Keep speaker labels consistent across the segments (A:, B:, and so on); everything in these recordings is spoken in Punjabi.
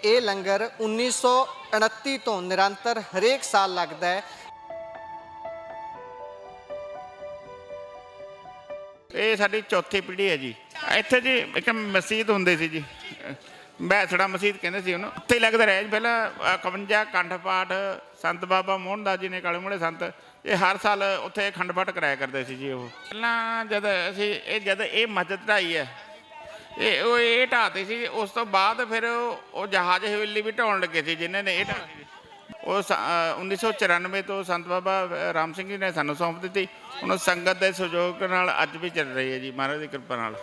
A: ਇਹ ਲੰਗਰ 1929 ਤੋਂ ਨਿਰੰਤਰ ਹਰੇਕ ਸਾਲ ਲੱਗਦਾ ਹੈ।
B: ਇਹ ਸਾਡੀ ਚੌਥੀ ਪੀੜ੍ਹੀ ਹੈ ਜੀ। ਇੱਥੇ ਜੀ ਇੱਕ ਮਸਜਿਦ ਹੁੰਦੀ ਸੀ ਜੀ, ਬੈਸੜਾ ਮਸਜਿਦ ਕਹਿੰਦੇ ਸੀ ਉਹਨੂੰ, ਉੱਥੇ ਹੀ ਲੱਗਦਾ ਰਿਹਾ ਜੀ। ਪਹਿਲਾਂ 51 ਅਖੰਡ ਪਾਠ ਸੰਤ ਬਾਬਾ ਮੋਹਨ ਦਾਸ ਜੀ ਨੇ, ਕਾਲੇ ਮੂਹੜੇ ਸੰਤ, ਇਹ ਹਰ ਸਾਲ ਉੱਥੇ ਅਖੰਡ ਪਾਠ ਕਰਾਇਆ ਕਰਦੇ ਸੀ ਜੀ। ਉਹ ਪਹਿਲਾਂ ਜਦ ਇਹ ਮਸਜਿਦ ਢਾਈ ਹੈ, ਇਹ ਢਾਹਤੀ ਸੀ। ਉਸ ਤੋਂ ਬਾਅਦ ਫਿਰ ਉਹ ਜਹਾਜ਼ ਹਵੇਲੀ ਵੀ ਢਾਉਣ ਲੱਗੇ ਸੀ ਜਿਨ੍ਹਾਂ ਨੇ ਇਹ ਢਾਹੀ। ਉਹ 1994 ਤੋਂ ਸੰਤ ਬਾਬਾ ਰਾਮ ਸਿੰਘ ਜੀ ਨੇ ਸਾਨੂੰ ਸੌਂਪ ਦਿੱਤੀ। ਹੁਣ ਸੰਗਤ ਦੇ ਸਹਿਯੋਗ ਨਾਲ ਅੱਜ ਵੀ ਚੱਲ ਰਹੀ ਹੈ ਜੀ, ਮਹਾਰਾਜ ਦੀ ਕਿਰਪਾ ਨਾਲ।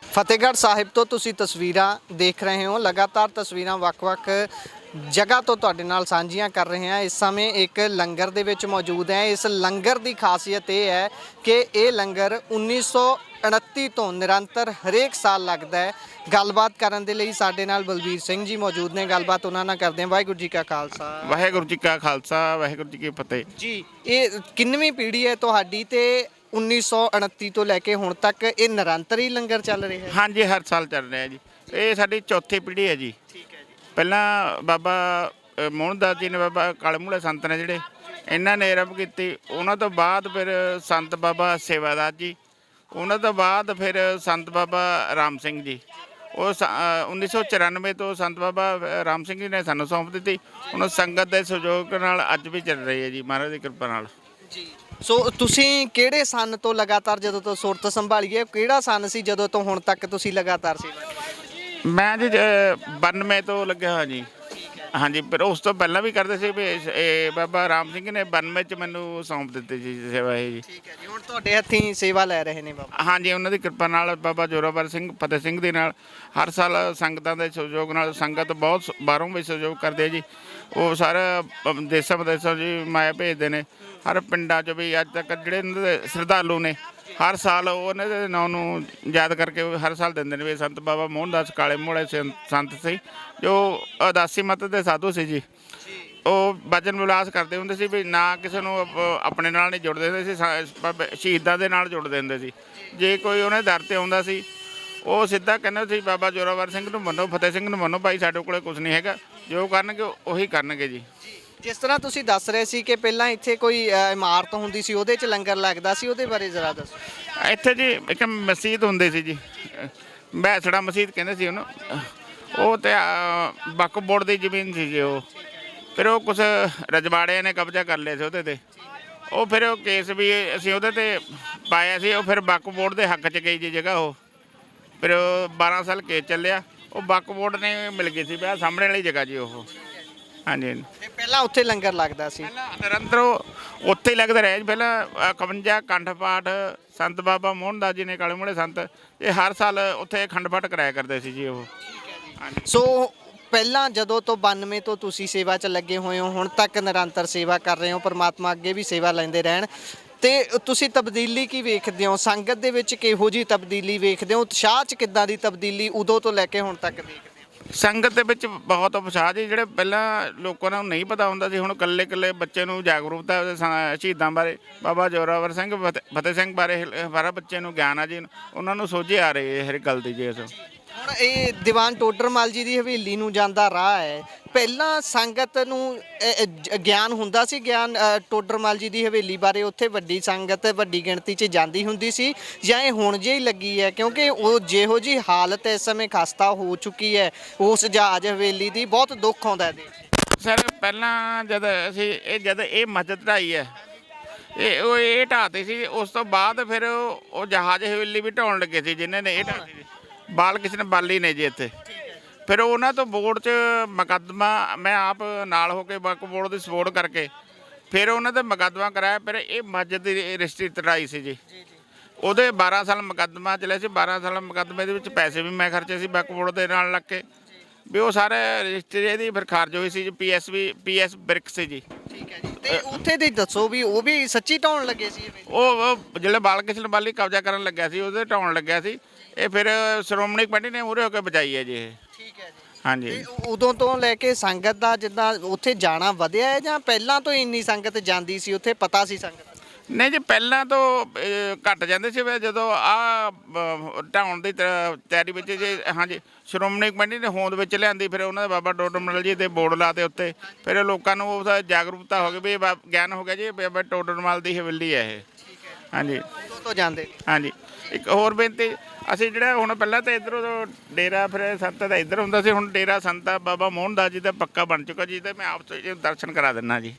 A: ਫਤਿਹਗੜ੍ਹ ਸਾਹਿਬ ਤੋਂ ਤੁਸੀਂ ਤਸਵੀਰਾਂ ਦੇਖ ਰਹੇ ਹੋ। ਲਗਾਤਾਰ ਤਸਵੀਰਾਂ ਵੱਖ-ਵੱਖ ਜਗ੍ਹਾ ਤੋਂ ਤੁਹਾਡੇ ਨਾਲ ਸਾਂਝੀਆਂ ਕਰ ਰਹੇ ਹਾਂ। ਇਸ ਸਮੇਂ ਇੱਕ ਲੰਗਰ ਦੇ ਵਿੱਚ ਮੌਜੂਦ ਹੈ। ਇਸ ਲੰਗਰ ਦੀ ਖਾਸੀਅਤ ਇਹ ਹੈ ਕਿ ਇਹ ਲੰਗਰ 1929 ਤੋਂ ਨਿਰੰਤਰ ਹਰੇਕ ਸਾਲ ਲੱਗਦਾ ਹੈ। ਗੱਲਬਾਤ ਕਰਨ ਦੇ ਲਈ ਸਾਡੇ ਨਾਲ ਬਲਬੀਰ ਸਿੰਘ ਜੀ ਮੌਜੂਦ ਨੇ। ਗੱਲਬਾਤ ਉਹਨਾਂ ਨਾਲ ਕਰਦੇ ਹਾਂ। ਵਾਹਿਗੁਰੂ ਜੀ ਕਾ ਖਾਲਸਾ।
B: ਵਾਹਿਗੁਰੂ ਜੀ ਕਾ ਖਾਲਸਾ, ਵਾਹਿਗੁਰੂ ਜੀ ਕੀ ਫਤਿਹ
A: ਜੀ। ਇਹ ਕਿੰਨਵੀਂ ਪੀੜ੍ਹੀ ਹੈ ਤੁਹਾਡੀ ਤੇ 1929 ਤੋਂ ਲੈ ਕੇ ਹੁਣ ਤੱਕ ਇਹ ਨਿਰੰਤਰ ਹੀ ਲੰਗਰ ਚੱਲ ਰਿਹਾ ਹੈ?
B: ਹਾਂਜੀ, ਹਰ ਸਾਲ ਚੱਲ ਰਿਹਾ ਜੀ। ਇਹ ਸਾਡੀ ਚੌਥੀ ਪੀੜ੍ਹੀ ਹੈ ਜੀ।
A: ਠੀਕ ਹੈ ਜੀ।
B: ਪਹਿਲਾਂ ਬਾਬਾ ਮੋਹਨ ਦਾਸ ਜੀ ਨੇ, ਬਾਬਾ ਕਾਲੇ ਮੂਹੜੇ ਸੰਤ ਨੇ ਜਿਹੜੇ, ਇਹਨਾਂ ਨੇ ਆਰੰਭ ਕੀਤੀ। ਉਹਨਾਂ ਤੋਂ ਬਾਅਦ ਫਿਰ ਸੰਤ ਬਾਬਾ ਸੇਵਾਦਾਰ ਜੀ, ਉਹਨਾਂ ਤੋਂ ਬਾਅਦ ਫਿਰ ਸੰਤ ਬਾਬਾ ਰਾਮ ਸਿੰਘ ਜੀ। ਉਹ 1994 ਤੋਂ ਸੰਤ ਬਾਬਾ ਰਾਮ ਸਿੰਘ ਜੀ ਨੇ ਸਾਨੂੰ ਸੌਂਪ ਦਿੱਤੀ। ਹੁਣ ਸੰਗਤ ਦੇ ਸਹਿਯੋਗ ਨਾਲ ਅੱਜ ਵੀ ਚੱਲ ਰਹੀ ਹੈ ਜੀ, ਮਹਾਰਾਜ ਦੀ ਕਿਰਪਾ ਨਾਲ
A: ਜੀ। ਸੋ ਤੁਸੀਂ ਕਿਹੜੇ ਸੰਨ ਤੋਂ ਲਗਾਤਾਰ, ਜਦੋਂ ਤੋਂ ਸੁਰਤ ਸੰਭਾਲੀਏ, ਕਿਹੜਾ ਸੰਨ ਸੀ ਜਦੋਂ ਤੋਂ ਹੁਣ ਤੱਕ ਤੁਸੀਂ ਲਗਾਤਾਰ ਸੇਵਾ?
B: ਮੈਂ ਜੀ 92 ਤੋਂ ਲੱਗਿਆ ਹੋਇਆ ਜੀ। ਹਾਂਜੀ, ਪਰ ਉਸ ਤੋਂ ਪਹਿਲਾਂ ਵੀ ਕਰਦੇ ਸੀ। ਵੀ ਇਹ ਬਾਬਾ ਰਾਮ ਸਿੰਘ ਨੇ 92 ਚ ਮੈਨੂੰ ਸੌਂਪ ਦਿੱਤੀ ਜੀ ਸੇਵਾ ਇਹ ਜੀ।
A: ਠੀਕ ਹੈ ਜੀ। ਹੁਣ ਤੁਹਾਡੇ ਹੱਥੀਂ ਸੇਵਾ ਲੈ ਰਹੇ ਨੇ ਬਾਬਾ?
B: ਹਾਂਜੀ, ਉਹਨਾਂ ਦੀ ਕਿਰਪਾ ਨਾਲ, ਬਾਬਾ ਜੋਰਾਵਰ ਸਿੰਘ ਫਤਿਹ ਸਿੰਘ ਦੇ ਨਾਲ, ਹਰ ਸਾਲ ਸੰਗਤਾਂ ਦੇ ਸਹਿਯੋਗ ਨਾਲ, ਸੰਗਤ ਬਹੁਤ ਬਾਹਰੋਂ ਵੀ ਸਹਿਯੋਗ ਕਰਦੇ ਆ ਜੀ। ਉਹ ਸਾਰਾ ਦੇਸਾਂ ਵਿਦੇਸਾਂ ਜੀ ਮਾਇਆ ਭੇਜਦੇ ਨੇ। ਹਰ ਪਿੰਡਾਂ 'ਚ ਵੀ ਅੱਜ ਤੱਕ ਜਿਹੜੇ ਇਹਨਾਂ ਦੇ ਸ਼ਰਧਾਲੂ ਨੇ, ਹਰ ਸਾਲ ਉਹਨਾਂ ਦੇ ਨਾਂ ਨੂੰ ਯਾਦ ਕਰਕੇ ਹਰ ਸਾਲ ਦਿੰਦੇ ਨੇ। ਵੀ ਸੰਤ ਬਾਬਾ ਮੋਹਨ ਦਾਸ ਕਾਲੇ ਮੂਹੜੇ ਸੰਤ ਸੀ, ਜੋ ਉਦਾਸੀ ਮਤ ਦੇ ਸਾਧੂ ਸੀ ਜੀ। ਉਹ ਵਚਨ ਵਿਲਾਸ ਕਰਦੇ ਹੁੰਦੇ ਸੀ ਵੀ ਨਾ ਕਿਸੇ ਨੂੰ ਆਪਣੇ ਨਾਲ ਨਹੀਂ ਜੁੜਦੇ ਹੁੰਦੇ ਸੀ, ਸ਼ਹੀਦਾਂ ਦੇ ਨਾਲ ਜੁੜਦੇ ਹੁੰਦੇ ਸੀ। ਜੇ ਕੋਈ ਉਹਨੇ ਦਰ 'ਤੇ ਆਉਂਦਾ ਸੀ, ਉਹ ਸਿੱਧਾ ਕਹਿੰਦੇ ਸੀ ਬਾਬਾ ਜੋਰਾਵਰ ਸਿੰਘ ਨੂੰ ਮੰਨੋ, ਫਤਿਹ ਸਿੰਘ ਨੂੰ ਮੰਨੋ, ਭਾਈ ਸਾਡੇ ਕੋਲੇ ਕੁਝ ਨਹੀਂ ਹੈਗਾ, ਜੋ ਕਰਨਗੇ ਉਹੀ ਕਰਨਗੇ ਜੀ।
A: ਜਿਸ ਤਰ੍ਹਾਂ ਤੁਸੀਂ ਦੱਸ ਰਹੇ ਸੀ ਕਿ ਪਹਿਲਾਂ ਇੱਥੇ ਕੋਈ ਇਮਾਰਤ ਹੁੰਦੀ ਸੀ, ਉਹਦੇ 'ਚ ਲੰਗਰ ਲੱਗਦਾ ਸੀ, ਉਹਦੇ ਬਾਰੇ ਜ਼ਰਾ ਦੱਸੋ।
B: ਇੱਥੇ ਜੀ ਇੱਕ ਮਸਜਿਦ ਹੁੰਦੀ ਸੀ ਜੀ, ਬੈਸੜਾ ਮਸਜਿਦ ਕਹਿੰਦੇ ਸੀ ਉਹਨੂੰ। ਉਹ ਤੇ ਵਕਫ ਬੋਰਡ ਦੀ ਜ਼ਮੀਨ ਸੀ ਜੀ ਉਹ। ਫਿਰ ਉਹ ਕੁਛ ਰਜਵਾੜਿਆਂ ਨੇ ਕਬਜ਼ਾ ਕਰ ਲਿਆ ਸੀ ਉਹਦੇ 'ਤੇ। ਉਹ ਫਿਰ ਉਹ ਕੇਸ ਵੀ ਅਸੀਂ ਉਹਦੇ 'ਤੇ ਪਾਇਆ ਸੀ। ਉਹ ਫਿਰ ਵਕਫ ਬੋਰਡ ਦੇ ਹੱਕ 'ਚ ਗਈ ਜੀ ਜਗ੍ਹਾ ਉਹ। ਫਿਰ 12 ਸਾਲ ਕੇਸ ਚੱਲਿਆ। ਉਹ ਵਕਫ ਬੋਰਡ ਨੇ ਮਿਲ ਗਈ ਸੀ ਵਿਆਹ ਸਾਹਮਣੇ ਵਾਲੀ ਜਗ੍ਹਾ ਜੀ ਉਹ। ਹਾਂਜੀ।
A: ਤੇ ਪਹਿਲਾਂ ਉੱਥੇ ਲੰਗਰ ਲੱਗਦਾ ਸੀ?
B: ਪਹਿਲਾਂ ਨਿਰੰਤਰ ਉੱਥੇ ਹੀ ਲੱਗਦਾ ਰਿਹਾ ਜੀ। ਪਹਿਲਾਂ 51 ਅਖੰਡ ਪਾਠ ਸੰਤ ਬਾਬਾ ਮੋਹਨ ਦਾਸ ਜੀ ਨੇ, ਕਾਲੇ ਮੂਹੜੇ ਸੰਤ, ਇਹ ਹਰ ਸਾਲ ਉੱਥੇ ਅਖੰਡ ਪਾਠ ਕਰਾਇਆ ਕਰਦੇ ਸੀ ਜੀ ਉਹ।
A: ਸੋ ਪਹਿਲਾਂ ਜਦੋਂ ਤੋਂ 92 ਤੋਂ ਤੁਸੀਂ ਸੇਵਾ 'ਚ ਲੱਗੇ ਹੋਏ ਹੋ, ਹੁਣ ਤੱਕ ਨਿਰੰਤਰ ਸੇਵਾ ਕਰ ਰਹੇ ਹੋ। ਪਰਮਾਤਮਾ ਅੱਗੇ ਵੀ ਸੇਵਾ ਲੈਂਦੇ ਰਹਿਣ। ਤੇ ਤੁਸੀਂ ਤਬਦੀਲੀ ਕੀ ਵੇਖਦੇ ਹੋ ਸੰਗਤ ਦੇ ਵਿੱਚ? ਕਿਹੋ ਜਿਹੀ ਤਬਦੀਲੀ ਵੇਖਦੇ ਹੋ? ਉਤਸ਼ਾਹ 'ਚ ਕਿੱਦਾਂ ਦੀ ਤਬਦੀਲੀ ਉਦੋਂ ਤੋਂ ਲੈ ਕੇ ਹੁਣ ਤੱਕ ਦੇਖਦੇ ਹੋ?
B: ਸੰਗਤ ਦੇ ਵਿੱਚ ਬਹੁਤ ਉਤਸ਼ਾਹ ਜੀ। ਜਿਹੜੇ ਪਹਿਲਾਂ ਲੋਕਾਂ ਨੂੰ ਨਹੀਂ ਪਤਾ ਹੁੰਦਾ ਸੀ, ਹੁਣ ਇਕੱਲੇ ਇਕੱਲੇ ਬੱਚੇ ਨੂੰ ਜਾਗਰੂਕਤਾ ਸ਼ਹੀਦਾਂ ਬਾਰੇ, ਬਾਬਾ ਜੋਰਾਵਰ ਸਿੰਘ, ਫਤਿਹ ਸਿੰਘ ਬਾਰੇ ਹਰ ਬੱਚੇ ਨੂੰ ਗਿਆਨ ਆ ਜੀ। ਉਹਨਾਂ ਨੂੰ ਸੋਝੀ ਆ ਰਹੀ ਹੈ ਹਰ ਗੱਲ ਦੀ ਜੀ।
A: ਹੁਣ ਇਹ ਦੀਵਾਨ ਟੋਡਰਮਲ ਜੀ ਦੀ ਹਵੇਲੀ ਨੂੰ ਜਾਂਦਾ ਰਾਹ ਹੈ। ਪਹਿਲਾਂ ਸੰਗਤ ਨੂੰ ਗਿਆਨ ਹੁੰਦਾ ਸੀ, ਗਿਆਨ ਟੋਡਰਮਲ ਜੀ ਦੀ ਹਵੇਲੀ ਬਾਰੇ? ਉੱਥੇ ਵੱਡੀ ਸੰਗਤ ਵੱਡੀ ਗਿਣਤੀ 'ਚ ਜਾਂਦੀ ਹੁੰਦੀ ਸੀ, ਜਾਂ ਇਹ ਹੁਣ ਜਿਹੀ ਲੱਗੀ ਹੈ? ਕਿਉਂਕਿ ਉਹ ਜਿਹੋ ਜਿਹੀ ਹਾਲਤ ਇਸ ਸਮੇਂ ਖਸਤਾ ਹੋ ਚੁੱਕੀ ਹੈ ਉਸ ਜਹਾਜ਼ ਹਵੇਲੀ ਦੀ, ਬਹੁਤ ਦੁੱਖ ਆਉਂਦਾ ਇਹਦੇ।
B: ਸਰ ਪਹਿਲਾਂ ਜਦ ਇਹ ਮਸਜਿਦ ਢਾਈ ਹੈ, ਇਹ ਢਾਹਤੀ ਸੀ। ਉਸ ਤੋਂ ਬਾਅਦ ਫਿਰ ਉਹ ਜਹਾਜ਼ ਹਵੇਲੀ ਵੀ ਢਾਉਣ ਲੱਗੇ ਸੀ ਜਿਨ੍ਹਾਂ ਨੇ ਇਹ ਢਾਹਤੀ ਸੀ। ਬਾਲ ਕ੍ਰਿਸ਼ਨ ਬਾਲੀ ਨੇ ਜੀ ਇੱਥੇ। ਫਿਰ ਉਹਨਾਂ ਤੋਂ ਬੋਰਡ 'ਚ ਮੁਕੱਦਮਾ, ਮੈਂ ਆਪ ਨਾਲ ਹੋ ਕੇ ਵਕਫ ਬੋਰਡ ਦੀ ਸਪੋਰਟ ਕਰਕੇ ਫਿਰ ਉਹਨਾਂ 'ਤੇ ਮੁਕੱਦਮਾ ਕਰਾਇਆ। ਫਿਰ ਇਹ ਮਸਜਿਦ ਦੀ ਰਜਿਸਟਰੀ ਤੜਾਈ ਸੀ ਜੀ। ਉਹਦੇ 12 ਸਾਲ ਮੁਕੱਦਮਾ ਚੱਲਿਆ ਸੀ। 12 ਸਾਲ ਮੁਕੱਦਮੇ ਦੇ ਵਿੱਚ ਪੈਸੇ ਵੀ ਮੈਂ ਖਰਚੇ ਸੀ ਵਕਫ ਬੋਰਡ ਦੇ ਨਾਲ ਲੱਗ ਕੇ। ਵੀ ਉਹ ਸਾਰੇ ਰਜਿਸਟਰੀ ਇਹਦੀ ਫਿਰ ਖਾਰਜ ਹੋਈ ਸੀ ਜੀ। ਪੀਐਸ ਬ੍ਰਿਕਸ ਸੀ ਜੀ।
A: ਠੀਕ ਹੈ ਜੀ। ਤੇ ਉੱਥੇ ਦੀ ਦੱਸੋ ਵੀ ਉਹ ਵੀ ਸੱਚੀ ਢਾਉਣ ਲੱਗੇ ਸੀ?
B: ਉਹ ਜਿਹੜੇ ਬਾਲ ਕ੍ਰਿਸ਼ਨ ਬਾਲੀ ਕਬਜ਼ਾ ਕਰਨ ਲੱਗਿਆ ਸੀ, ਉਹਦੇ ਢਾਉਣ ਲੱਗਿਆ ਸੀ। ਇਹ ਫਿਰ ਸ਼੍ਰੋਮਣੀ ਕਮੇਟੀ ਨੇ ਮੂਹਰੇ ਹੋ ਕੇ ਬਚਾਈ ਹੈ ਜੀ ਇਹ।
A: ਠੀਕ ਹੈ ਜੀ।
B: ਹਾਂਜੀ।
A: ਉਦੋਂ ਤੋਂ ਲੈ ਕੇ ਸੰਗਤ ਦਾ ਜਿੱਦਾਂ ਉੱਥੇ ਜਾਣਾ ਵਧਿਆ ਹੈ, ਜਾਂ ਪਹਿਲਾਂ ਤੋਂ ਇੰਨੀ ਸੰਗਤ ਜਾਂਦੀ ਸੀ ਉੱਥੇ, ਪਤਾ ਸੀ ਸੰਗਤ?
B: ਨਹੀਂ ਜੀ, ਪਹਿਲਾਂ ਤੋਂ ਘਟ ਜਾਂਦੇ ਸੀ, ਫਿਰ ਜਦੋਂ ਆ ਢਾਉਣ ਦੀ ਤਿਆਰੀ ਵਿੱਚ ਜੀ, ਹਾਂਜੀ, ਸ਼੍ਰੋਮਣੀ ਕਮੇਟੀ ਨੇ ਹੋਂਦ ਵਿੱਚ ਲਿਆਂਦੀ, ਫਿਰ ਉਹਨਾਂ ਦੇ ਬਾਬਾ ਟੋਡਰ ਮੱਲ ਜੀ ਦੇ ਬੋਰਡ ਲਾਤੇ ਉੱਤੇ, ਫਿਰ ਲੋਕਾਂ ਨੂੰ ਉਸ ਜਾਗਰੂਕਤਾ ਹੋ ਗਈ ਵੀ ਗਿਆਨ ਹੋ ਗਿਆ ਜੀ, ਬਾਬਾ ਟੋਡਰ ਮੱਲ ਦੀ ਹਵੇਲੀ ਹੈ ਇਹ। ਹਾਂਜੀ,
A: ਉਦੋਂ ਤੋਂ ਜਾਂਦੇ।
B: ਹਾਂਜੀ। ਇੱਕ ਹੋਰ ਬੇਨਤੀ, ਅਸੀਂ ਜਿਹੜਾ ਹੁਣ ਪਹਿਲਾਂ ਤਾਂ ਇੱਧਰੋਂ ਡੇਰਾ ਫਿਰ ਸੰਤ ਦਾ ਇੱਧਰ ਹੁੰਦਾ ਸੀ, ਹੁਣ ਡੇਰਾ ਸੰਤਾ ਬਾਬਾ ਮੋਹਨ ਦਾਸ ਜੀ ਦਾ ਪੱਕਾ ਬਣ ਚੁੱਕਾ ਜੀ, ਤੇ ਮੈਂ ਆਪ ਤੋਂ ਜੀ ਦਰਸ਼ਨ ਕਰਾ ਦਿੰਦਾ ਜੀ।